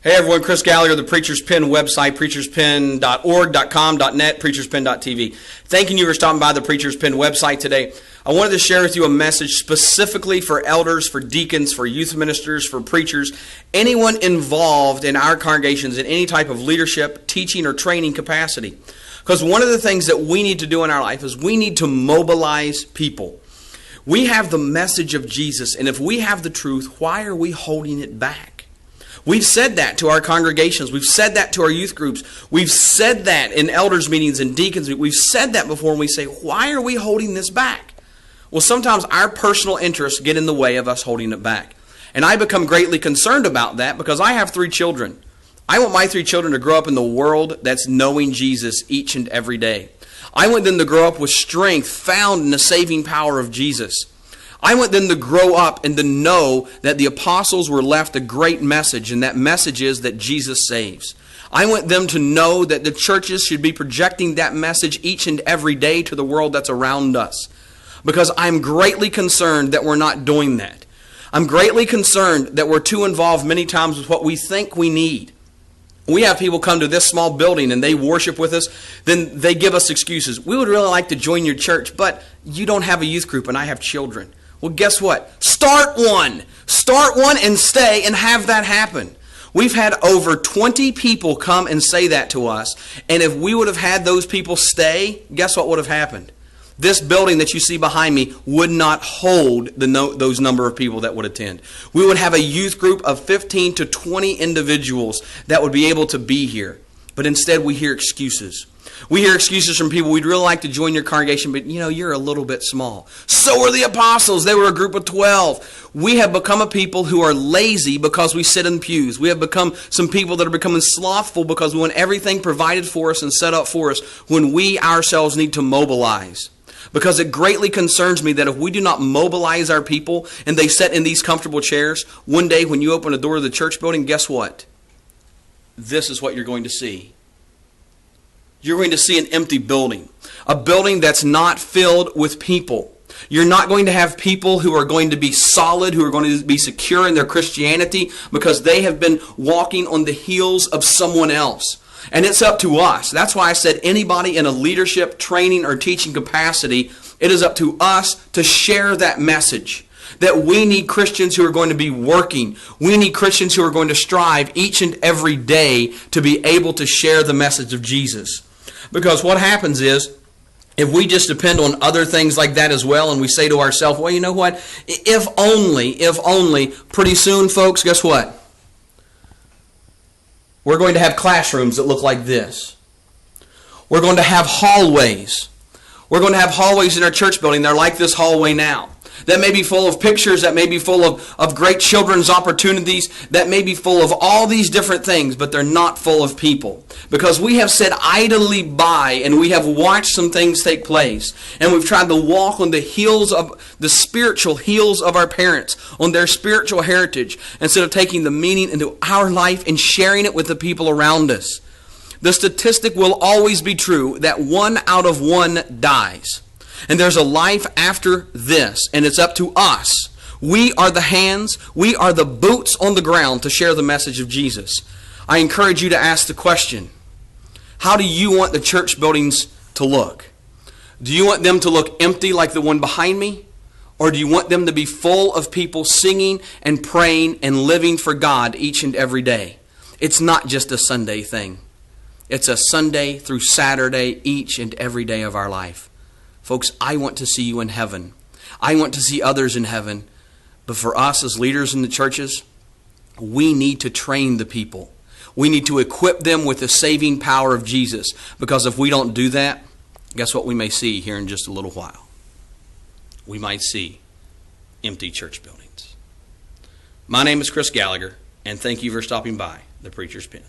Hey everyone, Chris Gallagher, the Preacher's Pen website, preacherspen.org, .com, .net, preacherspen.tv. Thanking you for stopping by the Preacher's Pen website today. I wanted to share with you a message specifically for elders, for deacons, for youth ministers, for preachers, anyone involved in our congregations in any type of leadership, teaching, or training capacity. Because one of the things that we need to do in our life is we need to mobilize people. We have the message of Jesus, and if we have the truth, why are we holding it back? We've said that to our congregations. We've said that to our youth groups. We've said that in elders meetings and deacons. We've said that before, and we say, why are we holding this back? Well, sometimes our personal interests get in the way of us holding it back. And I become greatly concerned about that because I have 3 children. I want my 3 children to grow up in the world that's knowing Jesus each and every day. I want them to grow up with strength found in the saving power of Jesus. I want them to grow up and to know that the apostles were left a great message, and that message is that Jesus saves. I want them to know that the churches should be projecting that message each and every day to the world that's around us, because I'm greatly concerned that we're not doing that. I'm greatly concerned that we're too involved many times with what we think we need. We have people come to this small building and they worship with us, then they give us excuses. We would really like to join your church, but you don't have a youth group and I have children. Well, guess what? Start one. Start one and stay and have that happen. We've had over 20 people come and say that to us. And if we would have had those people stay, guess what would have happened? This building that you see behind me would not hold those number of people that would attend. We would have a youth group of 15 to 20 individuals that would be able to be here. But instead we hear excuses. We hear excuses from people. We'd really like to join your congregation, but you're a little bit small. So were the apostles. They were a group of 12. We have become a people who are lazy because we sit in pews. We have become some people that are becoming slothful because we want everything provided for us and set up for us when we ourselves need to mobilize. Because it greatly concerns me that if we do not mobilize our people and they sit in these comfortable chairs, one day when you open a door to the church building, guess what? This is what you're going to see. You're going to see an empty building. A building that's not filled with people. You're not going to have people who are going to be solid, who are going to be secure in their Christianity because they have been walking on the heels of someone else. And it's up to us. That's why I said anybody in a leadership, training, or teaching capacity, it is up to us to share that message. That we need Christians who are going to be working. We need Christians who are going to strive each and every day to be able to share the message of Jesus. Because what happens is, if we just depend on other things like that as well, and we say to ourselves, well, you know what? If only, pretty soon, folks, guess what? We're going to have classrooms that look like this. We're going to have hallways. We're going to have hallways in our church building. They're like this hallway now. That may be full of pictures, that may be full of great children's opportunities, that may be full of all these different things, but they're not full of people. Because we have sat idly by and we have watched some things take place. And we've tried to walk on the heels of the spiritual heels of our parents, on their spiritual heritage, instead of taking the meaning into our life and sharing it with the people around us. The statistic will always be true that 1 out of 1 dies. And there's a life after this, and it's up to us. We are the hands, we are the boots on the ground to share the message of Jesus. I encourage you to ask the question, how do you want the church buildings to look? Do you want them to look empty like the one behind me? Or do you want them to be full of people singing and praying and living for God each and every day? It's not just a Sunday thing. It's a Sunday through Saturday each and every day of our life. Folks, I want to see you in heaven. I want to see others in heaven. But for us as leaders in the churches, we need to train the people. We need to equip them with the saving power of Jesus. Because if we don't do that, guess what we may see here in just a little while? We might see empty church buildings. My name is Chris Gallagher, and thank you for stopping by the Preacher's Pen.